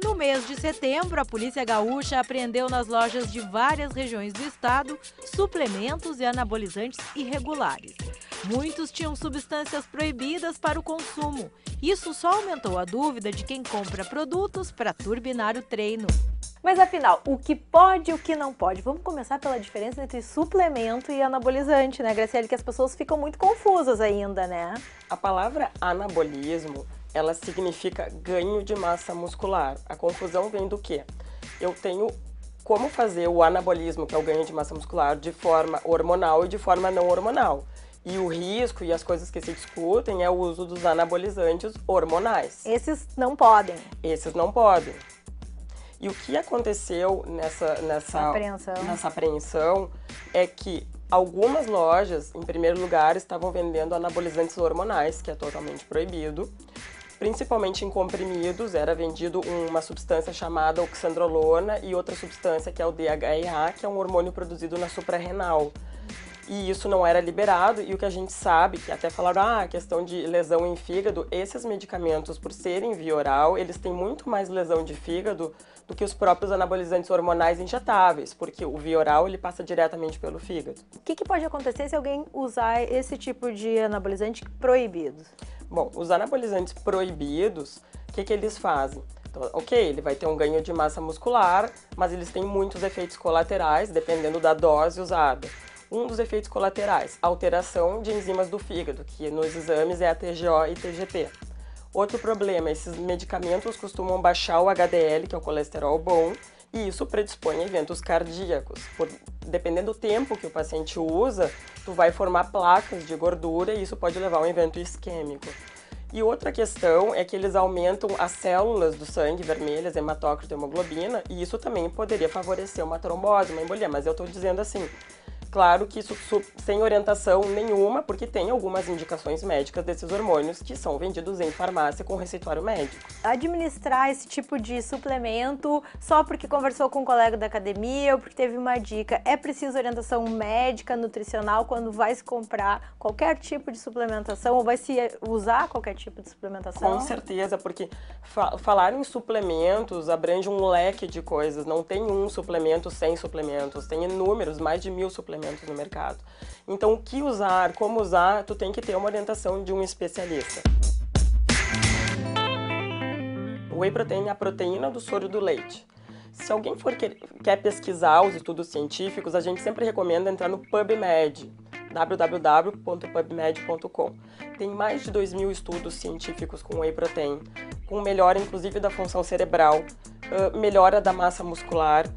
No mês de setembro, a Polícia Gaúcha apreendeu nas lojas de várias regiões do estado suplementos e anabolizantes irregulares. Muitos tinham substâncias proibidas para o consumo. Isso só aumentou a dúvida de quem compra produtos para turbinar o treino. Mas afinal, o que pode e o que não pode? Vamos começar pela diferença entre suplemento e anabolizante, né, Graciele? Que as pessoas ficam muito confusas ainda, né? A palavra anabolismo, ela significa ganho de massa muscular. A confusão vem do quê? Eu tenho como fazer o anabolismo, que é o ganho de massa muscular, de forma hormonal e de forma não hormonal. E o risco e as coisas que se discutem é o uso dos anabolizantes hormonais. Esses não podem. Esses não podem. E o que aconteceu nessa apreensão é que algumas lojas, em primeiro lugar, estavam vendendo anabolizantes hormonais, que é totalmente proibido. Principalmente em comprimidos, era vendido uma substância chamada oxandrolona e outra substância que é o DHEA, que é um hormônio produzido na suprarrenal. E isso não era liberado, e o que a gente sabe, que até falaram, a questão de lesão em fígado, esses medicamentos, por serem via oral, eles têm muito mais lesão de fígado do que os próprios anabolizantes hormonais injetáveis, porque o via oral, ele passa diretamente pelo fígado. O que pode acontecer se alguém usar esse tipo de anabolizante proibido? Bom, os anabolizantes proibidos, o que eles fazem? Então, ok, ele vai ter um ganho de massa muscular, mas eles têm muitos efeitos colaterais, dependendo da dose usada. Um dos efeitos colaterais, alteração de enzimas do fígado, que nos exames é a TGO e TGP. Outro problema, esses medicamentos costumam baixar o HDL, que é o colesterol bom, e isso predispõe a eventos cardíacos. Dependendo do tempo que o paciente usa, tu vai formar placas de gordura e isso pode levar a um evento isquêmico. E outra questão é que eles aumentam as células do sangue vermelhas, hematócrito e hemoglobina, e isso também poderia favorecer uma trombose, uma embolia, mas eu estou dizendo assim, claro que isso sem orientação nenhuma, porque tem algumas indicações médicas desses hormônios que são vendidos em farmácia com receituário médico. Administrar esse tipo de suplemento só porque conversou com um colega da academia ou porque teve uma dica, é preciso orientação médica, nutricional quando vai se comprar qualquer tipo de suplementação ou vai se usar qualquer tipo de suplementação? Com certeza, porque falar em suplementos abrange um leque de coisas, não tem um suplemento sem suplementos, tem inúmeros, mais de 1000 suplementos no mercado. Então, o que usar, como usar, tu tem que ter uma orientação de um especialista. O whey protein é a proteína do soro do leite. Se alguém quer pesquisar os estudos científicos, a gente sempre recomenda entrar no PubMed, www.pubmed.com. Tem mais de 2000 estudos científicos com whey protein, com melhora inclusive da função cerebral, melhora da massa muscular.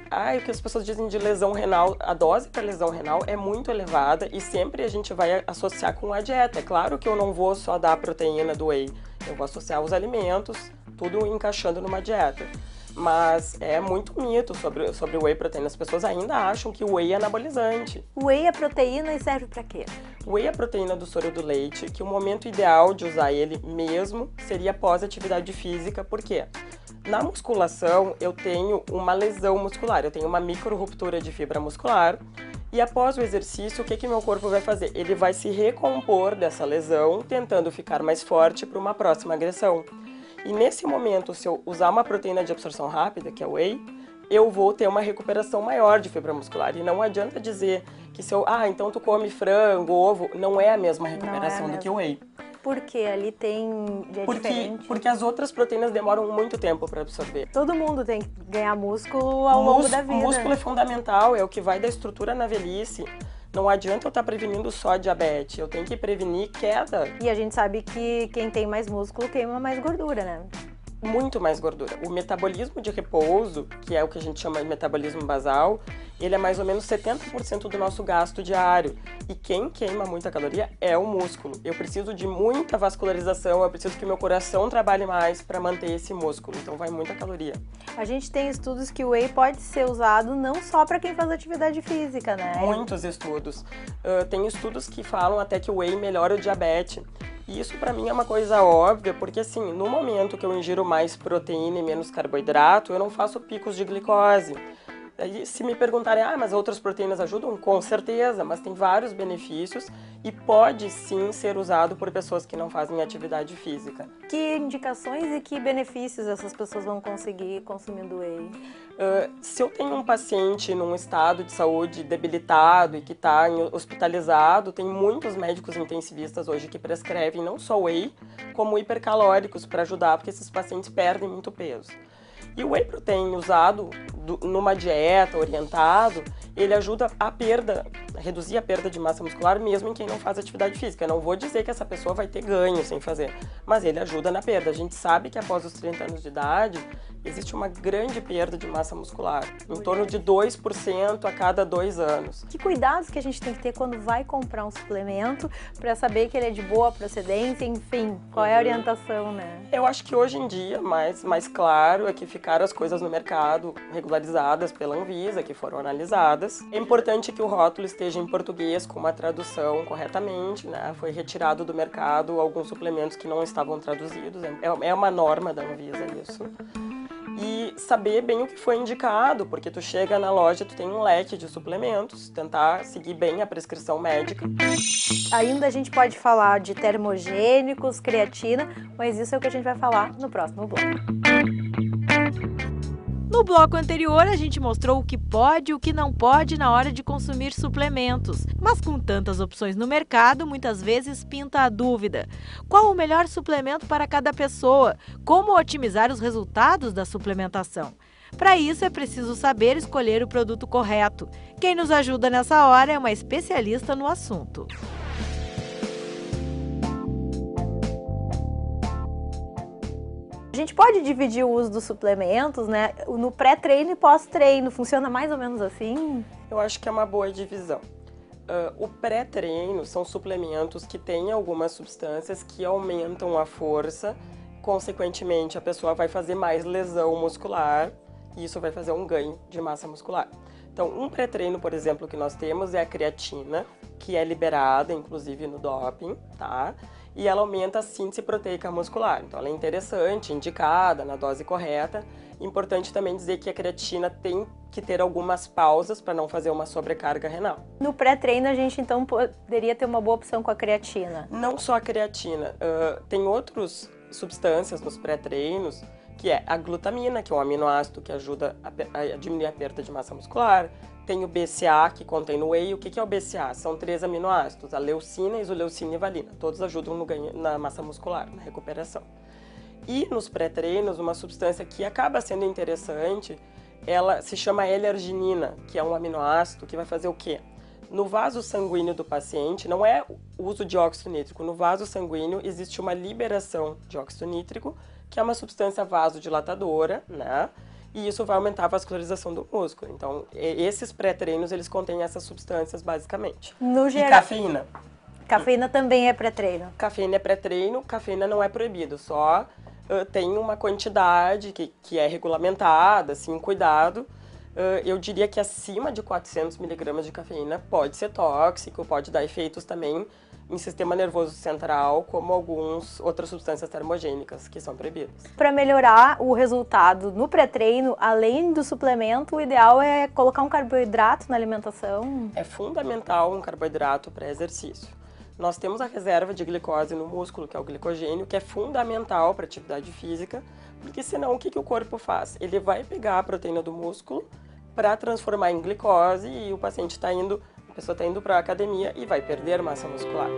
O que as pessoas dizem de lesão renal, a dose para lesão renal é muito elevada e sempre a gente vai associar com a dieta. É claro que eu não vou só dar a proteína do whey, eu vou associar os alimentos, tudo encaixando numa dieta. Mas é muito mito sobre o whey protein. As pessoas ainda acham que o whey é anabolizante. O whey é proteína e serve para quê? O whey é a proteína do soro do leite, que o momento ideal de usar ele mesmo seria após atividade física. Por quê? Na musculação, eu tenho uma lesão muscular, eu tenho uma micro-ruptura de fibra muscular e após o exercício, o que meu corpo vai fazer? Ele vai se recompor dessa lesão, tentando ficar mais forte para uma próxima agressão. E nesse momento, se eu usar uma proteína de absorção rápida, que é o whey, eu vou ter uma recuperação maior de fibra muscular. E não adianta dizer que se eu, então tu come frango, ovo, não é a mesma recuperação do que o whey. Porque ali diferente. Porque as outras proteínas demoram muito tempo para absorver. Todo mundo tem que ganhar músculo ao longo da vida. O músculo é fundamental, é o que vai da estrutura na velhice. Não adianta eu estar prevenindo só diabetes, eu tenho que prevenir queda. E a gente sabe que quem tem mais músculo queima mais gordura, né? Muito mais gordura. O metabolismo de repouso, que é o que a gente chama de metabolismo basal, ele é mais ou menos 70% do nosso gasto diário. E quem queima muita caloria é o músculo. Eu preciso de muita vascularização, eu preciso que meu coração trabalhe mais para manter esse músculo. Então vai muita caloria. A gente tem estudos que o whey pode ser usado não só para quem faz atividade física, né? Muitos estudos. Tem estudos que falam até que o whey melhora o diabetes. E isso para mim é uma coisa óbvia, porque assim, no momento que eu ingiro mais proteína e menos carboidrato, eu não faço picos de glicose. Aí, se me perguntarem, mas outras proteínas ajudam? Com certeza, mas tem vários benefícios e pode sim ser usado por pessoas que não fazem atividade física. Que indicações e que benefícios essas pessoas vão conseguir consumindo whey? Se eu tenho um paciente num estado de saúde debilitado e que está hospitalizado, tem muitos médicos intensivistas hoje que prescrevem não só whey, como hipercalóricos para ajudar, porque esses pacientes perdem muito peso. E o whey protein usado numa dieta orientado, ele ajuda a reduzir a perda de massa muscular mesmo em quem não faz atividade física. Eu não vou dizer que essa pessoa vai ter ganho sem fazer, mas ele ajuda na perda. A gente sabe que após os 30 anos de idade, existe uma grande perda de massa muscular, em torno de 2% a cada 2 anos. Que cuidados que a gente tem que ter quando vai comprar um suplemento para saber que ele é de boa procedência, enfim, qual é a orientação, né? Eu acho que hoje em dia, mais claro, é que ficaram as coisas no mercado regularizadas pela Anvisa, que foram analisadas. É importante que o rótulo esteja em português com uma tradução corretamente, né? Foi retirado do mercado alguns suplementos que não estavam traduzidos, é uma norma da Anvisa isso. E saber bem o que foi indicado, porque tu chega na loja, tu tem um leque de suplementos, tentar seguir bem a prescrição médica. Ainda a gente pode falar de termogênicos, creatina, mas isso é o que a gente vai falar no próximo bloco. No bloco anterior, a gente mostrou o que pode e o que não pode na hora de consumir suplementos. Mas com tantas opções no mercado, muitas vezes pinta a dúvida. Qual o melhor suplemento para cada pessoa? Como otimizar os resultados da suplementação? Para isso, é preciso saber escolher o produto correto. Quem nos ajuda nessa hora é uma especialista no assunto. A gente pode dividir o uso dos suplementos, né? No pré-treino e pós-treino, funciona mais ou menos assim? Eu acho que é uma boa divisão. O pré-treino são suplementos que têm algumas substâncias que aumentam a força, consequentemente a pessoa vai fazer mais lesão muscular e isso vai fazer um ganho de massa muscular. Então, um pré-treino, por exemplo, que nós temos é a creatina, que é liberada, inclusive no doping, tá? E ela aumenta a síntese proteica muscular. Então, ela é interessante, indicada, na dose correta. Importante também dizer que a creatina tem que ter algumas pausas para não fazer uma sobrecarga renal. No pré-treino, a gente então poderia ter uma boa opção com a creatina? Não só a creatina, tem outras substâncias nos pré-treinos, que é a glutamina, que é um aminoácido que ajuda a diminuir a perda de massa muscular. Tem o BCA, que contém no whey. O que é o BCA? São 3 aminoácidos, a leucina, isoleucina e valina. Todos ajudam no ganho, na massa muscular, na recuperação. E nos pré-treinos, uma substância que acaba sendo interessante, ela se chama L-arginina, que é um aminoácido que vai fazer o quê? No vaso sanguíneo do paciente, não é o uso de óxido nítrico, no vaso sanguíneo existe uma liberação de óxido nítrico, que é uma substância vasodilatadora, né? E isso vai aumentar a vascularização do músculo. Então, esses pré-treinos, eles contêm essas substâncias, basicamente. No geral... E cafeína. Cafeína também é pré-treino? Cafeína é pré-treino, cafeína não é proibido, só tem uma quantidade que é regulamentada, assim, cuidado. Eu diria que acima de 400 mg de cafeína pode ser tóxico, pode dar efeitos também em sistema nervoso central, como outras substâncias termogênicas que são proibidas. Para melhorar o resultado no pré-treino, além do suplemento, o ideal é colocar um carboidrato na alimentação? É fundamental um carboidrato pré-exercício. Nós temos a reserva de glicose no músculo, que é o glicogênio, que é fundamental para a atividade física, porque senão o que o corpo faz? Ele vai pegar a proteína do músculo para transformar em glicose e a pessoa está indo para a academia e vai perder massa muscular.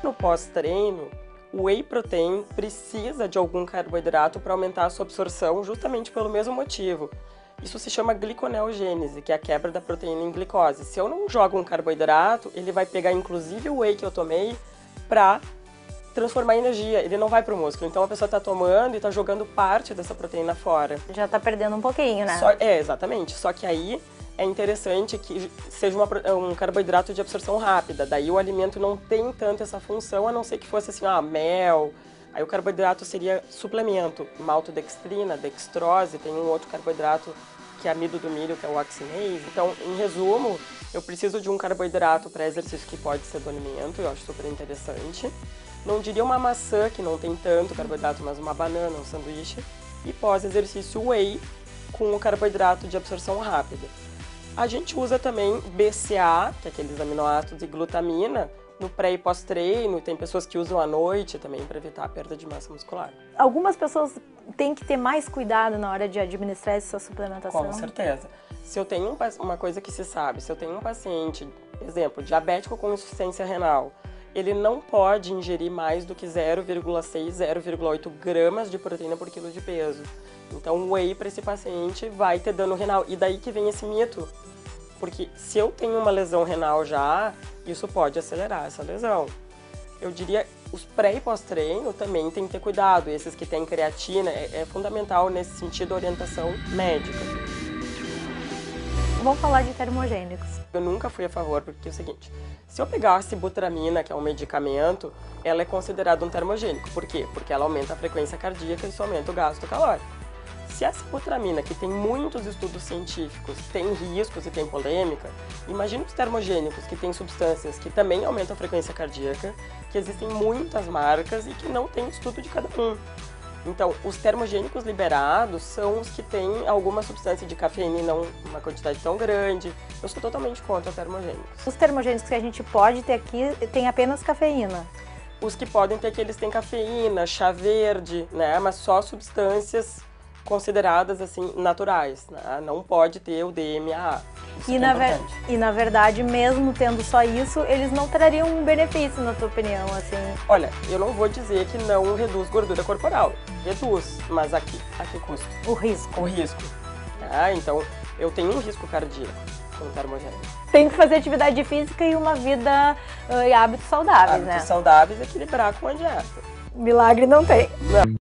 No pós-treino, o whey protein precisa de algum carboidrato para aumentar a sua absorção, justamente pelo mesmo motivo. Isso se chama gliconeogênese, que é a quebra da proteína em glicose. Se eu não jogo um carboidrato, ele vai pegar inclusive o whey que eu tomei para transformar em energia, ele não vai para o músculo. Então a pessoa está tomando e está jogando parte dessa proteína fora. Já está perdendo um pouquinho, né? Exatamente. Só que aí é interessante que seja um carboidrato de absorção rápida. Daí o alimento não tem tanto essa função, a não ser que fosse assim, mel. Aí o carboidrato seria suplemento. Maltodextrina, dextrose, tem um outro carboidrato que é amido do milho, que é o oxinase. Então, em resumo, eu preciso de um carboidrato para exercício que pode ser do alimento, eu acho super interessante. Não diria uma maçã, que não tem tanto carboidrato, mas uma banana, um sanduíche. E pós-exercício, whey com o carboidrato de absorção rápida. A gente usa também BCA, que é aqueles aminoácidos, e glutamina, no pré e pós-treino. Tem pessoas que usam à noite também para evitar a perda de massa muscular. Algumas pessoas têm que ter mais cuidado na hora de administrar essa suplementação? Com certeza. Se eu tenho uma coisa que se sabe, se eu tenho um paciente, exemplo, diabético com insuficiência renal, ele não pode ingerir mais do que 0,6, 0,8 gramas de proteína por quilo de peso. Então o whey para esse paciente vai ter dano renal. E daí que vem esse mito. Porque se eu tenho uma lesão renal já, isso pode acelerar essa lesão. Eu diria, os pré e pós-treino também tem que ter cuidado. Esses que têm creatina, é fundamental nesse sentido a orientação médica. Vamos falar de termogênicos. Eu nunca fui a favor, porque é o seguinte, se eu pegar a sibutramina, que é um medicamento, ela é considerada um termogênico. Por quê? Porque ela aumenta a frequência cardíaca e isso aumenta o gasto calórico. Se a sibutramina, que tem muitos estudos científicos, tem riscos e tem polêmica, imagina os termogênicos, que têm substâncias que também aumentam a frequência cardíaca, que existem muitas marcas e que não tem estudo de cada um. Então, os termogênicos liberados são os que têm alguma substância de cafeína e não uma quantidade tão grande. Eu sou totalmente contra termogênicos. Os termogênicos que a gente pode ter aqui tem apenas cafeína? Os que podem ter aqui, eles têm cafeína, chá verde, né? Mas só substâncias consideradas assim naturais, né? Não pode ter o DMAA. E na verdade, mesmo tendo só isso, eles não trariam um benefício, na tua opinião, assim? Olha, eu não vou dizer que não reduz gordura corporal. Reduz, mas a que custo? O risco. O risco. Então, eu tenho um risco cardíaco com o termogênico. Tem que fazer atividade física e uma vida e hábitos saudáveis, né? Hábitos saudáveis, equilibrar com a dieta. Milagre não tem. Não.